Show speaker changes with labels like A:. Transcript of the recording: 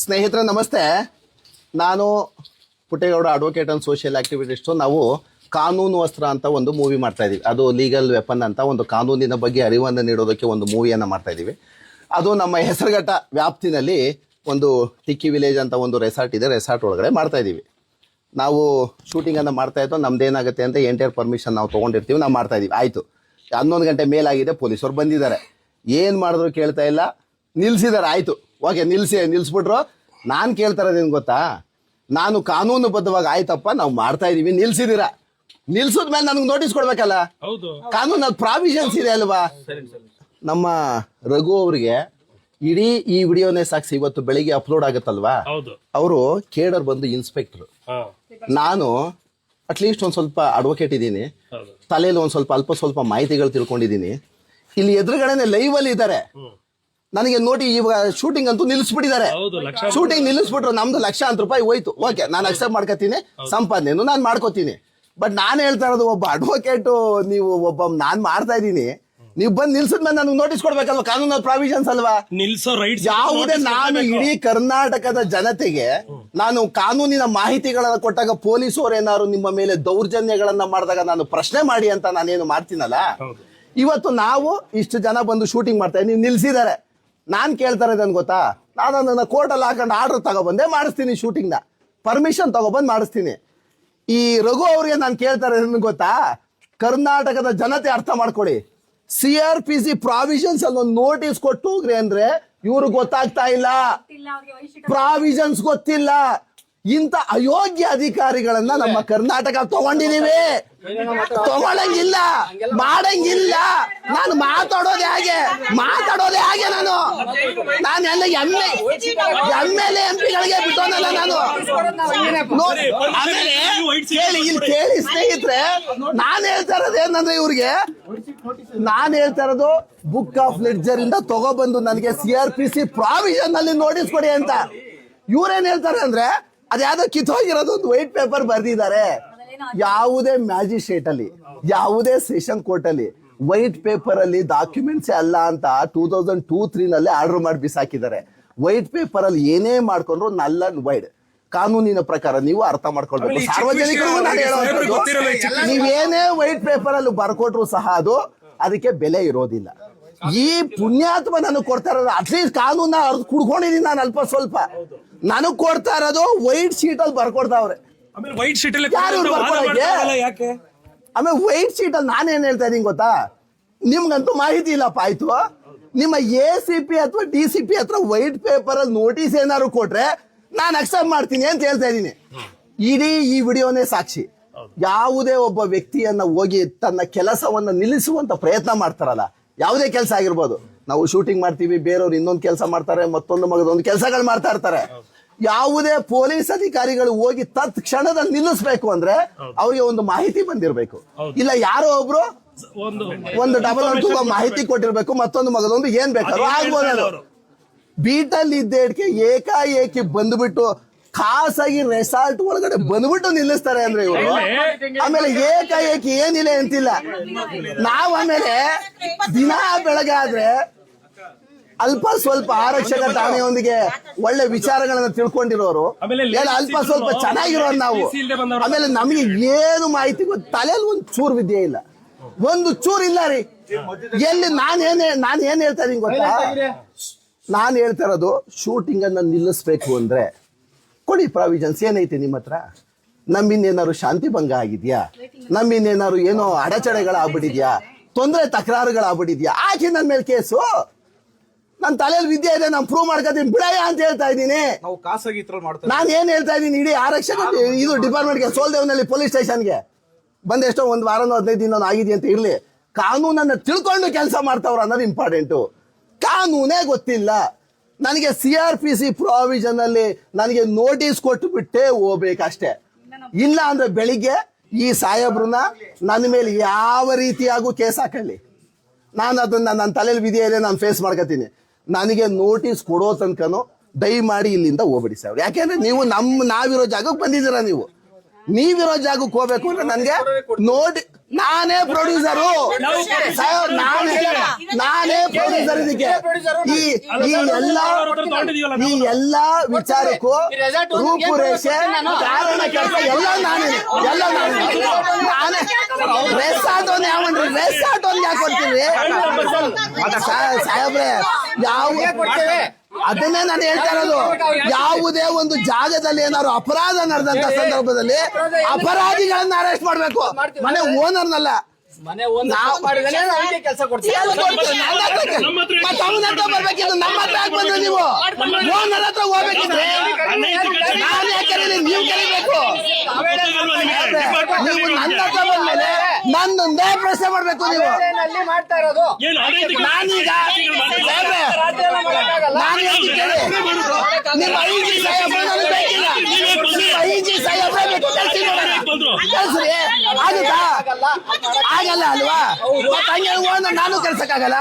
A: ಸ್ನೇಹಿತರೆ ನಮಸ್ತೆ. ನಾನು ಪುಟ್ಟೇಗೌಡ ಅಡ್ವೊಕೇಟ್ ಅಂಡ್ ಸೋಷಿಯಲ್ ಆಕ್ಟಿವಿಟಿಸ್ಟು. ನಾವು ಕಾನೂನು ಅಸ್ತ್ರ ಅಂತ ಒಂದು ಮೂವಿ ಮಾಡ್ತಾ ಇದೀವಿ. ಅದು ಲೀಗಲ್ ವೆಪನ್ ಅಂತ ಒಂದು ಕಾನೂನಿನ ಬಗ್ಗೆ ಅರಿವನ್ನು ನೀಡೋದಕ್ಕೆ ಒಂದು ಮೂವಿಯನ್ನು ಮಾಡ್ತಾ ಇದೀವಿ. ಅದು ನಮ್ಮ ಹೆಸರುಘಟ್ಟ ವ್ಯಾಪ್ತಿನಲ್ಲಿ ಒಂದು ಟಿಕ್ಕಿ ವಿಲೇಜ್ ಅಂತ ಒಂದು ರೆಸಾರ್ಟ್ ಇದೆ. ರೆಸಾರ್ಟ್ ಒಳಗಡೆ ಮಾಡ್ತಾ ಇದೀವಿ. ನಾವು ಶೂಟಿಂಗನ್ನು ಮಾಡ್ತಾ ಇದ್ದೋ ನಮ್ದೇನಾಗುತ್ತೆ ಅಂತ ಎಂಟೈರ್ ಪರ್ಮಿಷನ್ ನಾವು ತೊಗೊಂಡಿರ್ತೀವಿ. ನಾವು ಮಾಡ್ತಾ ಇದೀವಿ. ಆಯಿತು, 11 ಗಂಟೆ ಮೇಲಾಗಿದೆ. ಪೊಲೀಸರು ಬಂದಿದ್ದಾರೆ. ಏನು ಮಾಡಿದ್ರು ಕೇಳ್ತಾ ಇಲ್ಲ, ನಿಲ್ಸಿದ್ದಾರೆ. ಆಯಿತು, ಓಕೆ, ನಿಲ್ಸ್ಬಿಟ್ರು. ನಾನು ಕೇಳ್ತಾ ಇರೋದೇನು ಗೊತ್ತಾ, ನಾನು ಕಾನೂನು ಬದ್ಧವಾಗಿ ಆಯ್ತಪ್ಪ ನಾವು ಮಾಡ್ತಾ ಇದೀವಿ, ನಿಲ್ಸಿದ್ದೀರಾ, ನಿಲ್ಸಿದ್ಮೇಲೆ ನನಗೆ ನೋಟಿಸ್ ಕೊಡ್ಬೇಕಲ್ಲ. ಕಾನೂನಲ್ಲಿ ಪ್ರಾವಿಷನ್ಸ್ ಇದೆ ಅಲ್ವಾ. ನಮ್ಮ ರಘು ಅವ್ರಿಗೆ ಇಡೀ ಈ ವಿಡಿಯೋನೇ ಸಾಕ್ಷಿ. ಇವತ್ತು ಬೆಳಿಗ್ಗೆ ಅಪ್ಲೋಡ್ ಆಗುತ್ತಲ್ವಾ, ಅವರು ಕೇಡರ್ ಬಂದು ಇನ್ಸ್ಪೆಕ್ಟರ್. ನಾನು ಅಟ್ಲೀಸ್ಟ್ ಒಂದ್ ಸ್ವಲ್ಪ ಅಡ್ವೊಕೇಟ್ ಇದ್ದೀನಿ, ತಲೆಯಲ್ಲಿ ಒಂದ್ ಸ್ವಲ್ಪ ಮಾಹಿತಿಗಳು ತಿಳ್ಕೊಂಡಿದ್ದೀನಿ. ಇಲ್ಲಿ ಎದುರುಗಡೆನೆ ಲೈವ್ ಅಲ್ಲಿ ಇದ್ದಾರೆ. ನನಗೆ ನೋಡಿ ಇವಾಗ ಶೂಟಿಂಗ್ ಅಂತೂ ನಿಲ್ಲಿಸ್ಬಿಟ್ಟಿದ್ದಾರೆ. ಶೂಟಿಂಗ್ ನಿಲ್ಲಿಸ್ಬಿಟ್ರು, ನಮ್ದು ಲಕ್ಷಾಂತರ ರೂಪಾಯಿ ಹೋಯ್ತು. ಓಕೆ, ನಾನು ಅಕ್ಸೆಪ್ಟ್ ಮಾಡ್ಕೋತೀನಿ, ಸಂಪಾದನೆಯನ್ನು ನಾನು ಮಾಡ್ಕೋತೀನಿ. ಬಟ್ ನಾನು ಹೇಳ್ತಾ ಇರೋದು, ಒಬ್ಬ ಅಡ್ವೊಕೇಟ್ ನೀವು ನಾನ್ ಮಾಡ್ತಾ ಇದ್ದೀನಿ, ನೀವು ಬಂದು ನಿಲ್ಸಿದ್ಮೇಲೆ ನನಗೆ ನೋಟಿಸ್ ಕೊಡ್ಬೇಕಲ್ವಾ. ಕಾನೂನು ಪ್ರಾವಿಷನ್ಸ್ ಅಲ್ವಾ. ಯಾವುದೇ ನಾನು ಇಡೀ ಕರ್ನಾಟಕದ ಜನತೆಗೆ ನಾನು ಕಾನೂನಿನ ಮಾಹಿತಿಗಳನ್ನ ಕೊಟ್ಟಾಗ ಪೊಲೀಸರು ಏನಾದ್ರು ನಿಮ್ಮ ಮೇಲೆ ದೌರ್ಜನ್ಯಗಳನ್ನ ಮಾಡಿದಾಗ ನಾನು ಪ್ರಶ್ನೆ ಮಾಡಿ ಅಂತ ನಾನೇನು ಮಾಡ್ತೀನಲ್ಲ. ಇವತ್ತು ನಾವು ಇಷ್ಟು ಜನ ಬಂದು ಶೂಟಿಂಗ್ ಮಾಡ್ತಾ ನೀವು ನಿಲ್ಸಿದ್ದಾರೆ. ನಾನ್ ಕೇಳ್ತಾ ಇರೋದನ್ ಗೊತ್ತಾ, ನಾನು ನನ್ನ ಕೋರ್ಟಲ್ಲಿ ಹಾಕೊಂಡು ಆರ್ಡರ್ ತಗೊಬಂದೇ ಮಾಡಿಸ್ತೀನಿ, ಶೂಟಿಂಗ್ನ ಪರ್ಮಿಷನ್ ತಗೊಬಂದು ಮಾಡಿಸ್ತೀನಿ. ಈ ರಘು ಅವ್ರಿಗೆ ನಾನು ಕೇಳ್ತಾ ಇರೋದನ್ ಗೊತ್ತಾ, ಕರ್ನಾಟಕದ ಜನತೆ ಅರ್ಥ ಮಾಡ್ಕೊಳ್ಳಿ. CRPC ಪ್ರಾವಿಷನ್ಸ್ ಅಲ್ಲಿ ಒಂದು ನೋಟಿಸ್ ಕೊಟ್ಟು ಹೋಗ್ರಿ ಅಂದ್ರೆ ಇವ್ರು ಗೊತ್ತಾಗ್ತಾ ಇಲ್ಲ, ಪ್ರಾವಿಷನ್ಸ್ ಗೊತ್ತಿಲ್ಲ. ಇಂಥ ಅಯೋಗ್ಯ ಅಧಿಕಾರಿಗಳನ್ನ ನಮ್ಮ ಕರ್ನಾಟಕ ತಗೊಂಡಿದೀವಿ. ತಗೊಳಂಗಿಲ್ಲ, ಮಾಡಂಗಿಲ್ಲ. ನಾನು ಮಾತಾಡೋದೇ ಹಾಗೆ ನಾನು ಎಲ್ಲ MLA MP ಗಳಿಗೆ ಬಿಟ್ಟೋನಲ್ಲ ನಾನು. ಆಮೇಲೆ ಕೇಳಿ ಸ್ನೇಹಿತರೆ, ನಾನು ಹೇಳ್ತಾ ಇರೋದು ಏನಂದ್ರೆ, ಇವ್ರಿಗೆ ನಾನು ಹೇಳ್ತಾ ಇರೋದು ಬುಕ್ ಆಫ್ ಲೆಡ್ಜರ್ ಇಂದ ತಗೊಬಂದು ನನಗೆ CRPC ಪ್ರಾವಿಷನ್ ಅಲ್ಲಿ ನೋಟಿಸ್ ಕೊಡಿ ಅಂತ. ಇವ್ರೇನ್ ಹೇಳ್ತಾರೆ ಅಂದ್ರೆ, ಅದ್ಯಾವುದೋ ಕಿತ್ತೋಗಿರೋದು ಒಂದು ವೈಟ್ ಪೇಪರ್ ಬರ್ದಿದ್ದಾರೆ. ಯಾವುದೇ ಮ್ಯಾಜಿಸ್ಟ್ರೇಟ್ ಅಲ್ಲಿ, ಯಾವುದೇ ಸೆಷನ್ ಕೋರ್ಟ್ ಅಲ್ಲಿ ವೈಟ್ ಪೇಪರ್ ಅಲ್ಲಿ ಡಾಕ್ಯುಮೆಂಟ್ಸ್ ಅಲ್ಲ ಅಂತ 2002-03 ನಲ್ಲಿ ಆರ್ಡರ್ ಮಾಡಿ ಬಿಸಾಕಿದ್ದಾರೆ. ವೈಟ್ ಪೇಪರ್ ಅಲ್ಲಿ ಏನೇ ಮಾಡ್ಕೊಂಡ್ರು ನಲ್ ಅಂಡ್ ವೈಡ್ ಕಾನೂನಿನ ಪ್ರಕಾರ ನೀವು ಅರ್ಥ ಮಾಡ್ಕೊಳ್ಬೇಕು. ಸಾರ್ವಜನಿಕರಿಗೂ ನಾನು ಹೇಳೋದು, ನೀವೇನೇ ವೈಟ್ ಪೇಪರ್ ಅಲ್ಲಿ ಬರ್ಕೊಟ್ರು ಸಹ ಅದಕ್ಕೆ ಬೆಲೆ ಇರೋದಿಲ್ಲ. ಈ ಪುಣ್ಯಾತ್ಮ ನನಗೆ ಕೊಡ್ತಾ ಇರೋದು, ಅಟ್ಲೀಸ್ಟ್ ಕಾನೂನ ಅರ್ಧ ಕುಡ್ಕೊಂಡಿದ್ದೀನಿ ನಾನು ಅಲ್ಪ ಸ್ವಲ್ಪ. ನನಗ್ ಕೊಡ್ತಾ ಇರೋದು ವೈಟ್ ಶೀಟ್ ಅಲ್ಲಿ ಬರ್ಕೊಡ್ತಾವ್ರೆ. ಆಮೇಲೆ ವೈಟ್ ಶೀಟ್ ಅಲ್ಲಿ ನಾನೇನ್ ಹೇಳ್ತಾ ಇದೀನಿ ಗೊತ್ತಾ, ನಿಮ್ಗಂತೂ ಮಾಹಿತಿ ಇಲ್ಲಪ್ಪ. ಆಯ್ತು, ನಿಮ್ಮ ACP ಅಥವಾ DCP ಹತ್ರ ವೈಟ್ ಪೇಪರ್ ಅಲ್ಲಿ ನೋಟಿಸ್ ಏನಾದ್ರು ಕೊಟ್ರೆ ನಾನು ಅಕ್ಸೆಪ್ಟ್ ಮಾಡ್ತೀನಿ ಅಂತ ಹೇಳ್ತಾ ಇದ್ದೀನಿ. ಇಡೀ ಈ ವಿಡಿಯೋನೇ ಸಾಕ್ಷಿ. ಯಾವುದೇ ಒಬ್ಬ ವ್ಯಕ್ತಿಯನ್ನ ಹೋಗಿ ತನ್ನ ಕೆಲಸವನ್ನ ನಿಲ್ಲಿಸುವಂತ ಪ್ರಯತ್ನ ಮಾಡ್ತಾರಲ್ಲ, ಯಾವುದೇ ಕೆಲಸ ಆಗಿರ್ಬೋದು. ನಾವು ಶೂಟಿಂಗ್ ಮಾಡ್ತೀವಿ, ಬೇರೆಯವ್ರು ಇನ್ನೊಂದು ಕೆಲಸ ಮಾಡ್ತಾರೆ, ಮಗದೊಂದು ಕೆಲಸಗಳು ಮಾಡ್ತಾ ಇರ್ತಾರೆ. ಯಾವುದೇ ಪೊಲೀಸ್ ಅಧಿಕಾರಿಗಳು ಹೋಗಿ ತತ್ಕ್ಷಣದಲ್ಲಿ ನಿಲ್ಲಿಸ್ಬೇಕು ಅಂದ್ರೆ ಅವ್ರಿಗೆ ಒಂದು ಮಾಹಿತಿ ಬಂದಿರಬೇಕು. ಇಲ್ಲ ಯಾರೋ ಒಬ್ರು ಒಂದು ಡಬಲ್ ಅಂತೂ ಮಾಹಿತಿ ಕೊಟ್ಟಿರ್ಬೇಕು, ಮತ್ತೊಂದು ಮಗದೊಂದು ಏನ್ ಬೇಕಾದ್ರೂ ಆಗ್ಬೋದು. ಬೀಟಲ್ಲಿ ಇದ್ದೇಡ್ಕೆ ಏಕಾಏಕಿ ಬಂದ್ಬಿಟ್ಟು ಖಾಸಗಿ ರೆಸಾರ್ಟ್ ಒಳಗಡೆ ಬಂದ್ಬಿಟ್ಟು ನಿಲ್ಲಿಸ್ತಾರೆ ಅಂದ್ರೆ ಇವರು. ಆಮೇಲೆ ಏಕಾಏಕಿ ಏನಿಲ್ಲ ಅಂತಿಲ್ಲ. ನಾವ್ ಆಮೇಲೆ ದಿನ ಬೆಳಗ್ಗೆ ಆದ್ರೆ ಅಲ್ಪ ಸ್ವಲ್ಪ ಆರಕ್ಷಕ ಠಾಣೆಯೊಂದಿಗೆ ಒಳ್ಳೆ ವಿಚಾರಗಳನ್ನ ತಿಳ್ಕೊಂಡಿರೋರು, ಅಲ್ಪ ಸ್ವಲ್ಪ ಚೆನ್ನಾಗಿರೋರು ನಾವು. ಆಮೇಲೆ ನಮಗೆ ಏನು ಮಾಹಿತಿ ತಲೆಯಲ್ಲಿ ಒಂದು ಚೂರು ವಿದ್ಯೆ ಇಲ್ಲ, ಒಂದು ಚೂರು ಇಲ್ಲ ರೀ. ಎಲ್ಲಿ ನಾನು ಏನ್ ಹೇಳ್ತಾ ಇದೀನಿ ಗೊತ್ತಾ, ನಾನು ಹೇಳ್ತಾ ಇರೋದು ಶೂಟಿಂಗ್ ಅನ್ನ ನಿಲ್ಲಿಸ್ಬೇಕು ಅಂದ್ರೆ ಕೊಡಿ ಪ್ರಾವಿಷನ್ಸ್. ಏನೈತಿ ನಿಮ್ಮ ಹತ್ರ? ನಮ್ಮಿಂದೇನಾದ್ರು ಶಾಂತಿ ಭಂಗ ಆಗಿದ್ಯಾ? ನಮ್ಮಿಂದೇನಾದ್ರು ಏನೋ ಅಡಚಣೆಗಳಾಗ್ಬಿಟ್ಟಿದ್ಯಾ? ತೊಂದರೆ ತಕರಾರುಗಳಾಗ್ಬಿಟ್ಟಿದ್ಯಾ? ಆಕೆ ನನ್ನ ಮೇಲೆ ಕೇಸು. ನನ್ನ ತಲೆಯಲ್ಲಿ ವಿದ್ಯೆ ಇದೆ, ನಾನು ಪ್ರೂವ್ ಮಾಡ್ಕೊತೀನಿ ಬಿಡಯ್ಯ ಅಂತ ಹೇಳ್ತಾ ಇದ್ದೀನಿ. ನಾನು ಏನ್ ಹೇಳ್ತಾ ಇದ್ದೀನಿ, ಇಡೀ ಆರಕ್ಷಕ ಇದು ಡಿಪಾರ್ಟ್ಮೆಂಟ್ಗೆ, ಸೋಲ್ದೇವ್ನಲ್ಲಿ ಪೊಲೀಸ್ ಸ್ಟೇಷನ್ಗೆ ಬಂದ ಎಷ್ಟೋ 1 ವಾರನೋ 15 ದಿನ ಆಗಿದೆ ಅಂತ ಇರ್ಲಿ, ಕಾನೂನನ್ನ ತಿಳ್ಕೊಂಡು ಕೆಲಸ ಮಾಡ್ತಾವ್ರ ಅನ್ನೋದು ಇಂಪಾರ್ಟೆಂಟು. ಕಾನೂನೇ ಗೊತ್ತಿಲ್ಲ ನನಗೆ. CRPC ಪ್ರಾವಿಷನ್ ಅಲ್ಲಿ ನನಗೆ ನೋಟಿಸ್ ಕೊಟ್ಟು ಬಿಟ್ಟೆ ಹೋಗ್ಬೇಕಷ್ಟೇ. ಇಲ್ಲ ಅಂದ್ರೆ ಬೆಳಿಗ್ಗೆ ಈ ಸಾಹೇಬ್ರನ್ನ ನನ್ನ ಮೇಲೆ ಯಾವ ರೀತಿಯಾಗೂ ಕೇಸ್ ಹಾಕೊಳ್ಳಿ, ನಾನು ಅದನ್ನ ನನ್ನ ತಲೆಯಲ್ಲಿ ವಿಧಿ ಇದೆ, ನಾನು ಫೇಸ್ ಮಾಡ್ಕೊತೀನಿ. ನನಗೆ ನೋಟಿಸ್ ಕೊಡೋ ತನಕನೂ ದಯಮಾಡಿ ಇಲ್ಲಿಂದ ಹೋಗ್ಬಿಡಿ ಸರ್. ಯಾಕೆಂದ್ರೆ ನೀವು ನಾವಿರೋ ಜಾಗಕ್ಕೆ ಬಂದಿದ್ದೀರಾ. ನೀವಿರೋ ಜಾಗಕ್ಕೆ ಹೋಗ್ಬೇಕು ಅಂದ್ರೆ ನನಗೆ ನಾನೇ ಪ್ರೊಡ್ಯೂಸರು ಸಾಹೇಬ್, ನಾನೇ ಪ್ರೊಡ್ಯೂಸರ್ ಇದಕ್ಕೆ. ಈ ಎಲ್ಲಾ ವಿಚಾರಕ್ಕೂ ರೂಪುರೇಷೆ, ಕಾರಣ ಕೆಲಸ ಎಲ್ಲ ನಾನೇ ರೆಸಾರ್ಟ್ ಒಂದು ಯಾವನ್ರಿ, ರೆಸಾರ್ಟ್ ಒಂದು ಯಾಕೆ ಕೊಡ್ತೀವಿ ಸಾಹೇಬ್ರೆ? ಅದನ್ನೇ ನಾನು ಹೇಳ್ತಾ ಇರೋದು. ಯಾವುದೇ ಒಂದು ಜಾಗದಲ್ಲಿ ಏನಾದ್ರು ಅಪರಾಧ ನಡೆದಂತ ಸಂದರ್ಭದಲ್ಲಿ ಅಪರಾಧಿಗಳನ್ನ ಅರೆಸ್ಟ್ ಮಾಡ್ಬೇಕು, ಮನೆ ಓನರ್ನಲ್ಲ.
B: ಕೆಲಸ ಕೊಡ್ತೀವಿ.
A: ಮತ್ತೆ ಅವನ ಹತ್ರ ಬರ್ಬೇಕಿತ್ತು, ನಮ್ಮ ಹತ್ರ ಯಾಕೆ ಬಂದ್ರೆ ನೀವು? ಓನರ್ ಹತ್ರ ಹೋಗ್ಬೇಕಿದ್ರೆ ನಾನು ಯಾಕೆ ಕರೀಲಿ, ನೀವು ಕರಿಬೇಕು. ನೀವು ನನ್ನ ಹತ್ರ ಬಂದ್ಮೇಲೆ ನನ್ನೊಂದೇ ಪ್ರಶ್ನೆ ಮಾಡ್ಬೇಕು ನೀವು.
B: ಮಾಡ್ತಾ ಇರೋದು
A: ನಾನೀಗ ನಾನು ಹೇಳ್ತೀನಿ ಕೇಳಿ, ನಿಮ್ಮ ಐಜಿ ಸಾಹೇಬ್ರೆ ನನಗೆ ಬೇಕಿಲ್ಲ, ನಿಮ್ಮ ಐಜಿ ಸಾಹೇಬ್ರೆ ಬೇಕು, ಕಳ್ಸಿ ನೋಡೋಣ, ಕಳ್ಸ್ರಿ. ಆಗುತ್ತಾ? ಆಗಲ್ಲ ಅಲ್ವಾ? ಮತ್ತೆ ಹಂಗೆ ಓನರ್ ನಾನು ಕಳ್ಸಕ್ಕಾಗಲ್ಲ.